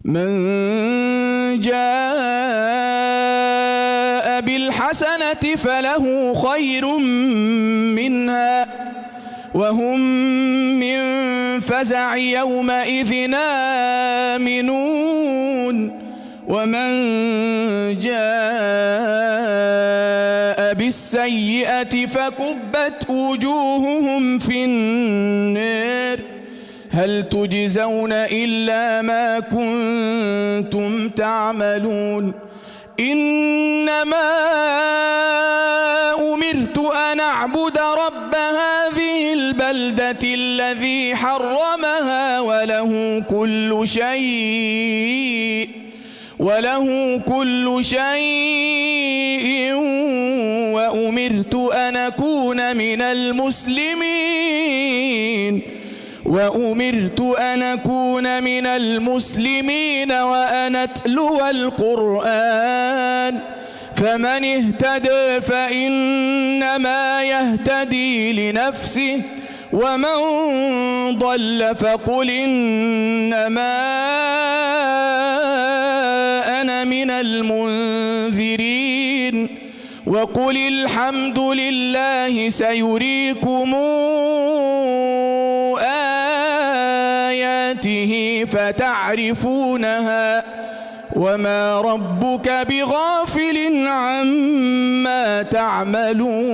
من جاء بالحسنة فله خير منها وهم من فزع يومئذ آمنون ومن جاء بالسيئة فكبت وجوههم في النار هل تجزون إلا ما كنتم تعملون إنما أمرت أن أعبد رب هذه البلدة الذي حرمها وله كل شيء وأمرت أن أكون من المسلمين وأن أتلو القرآن فمن اهتدى فإنما يهتدي لنفسه ومن ضل فقل إنما أنا من المنذرين وقل الحمد لله سيريكم آياته فتعرفونها وما ربك بغافل عما تعملون.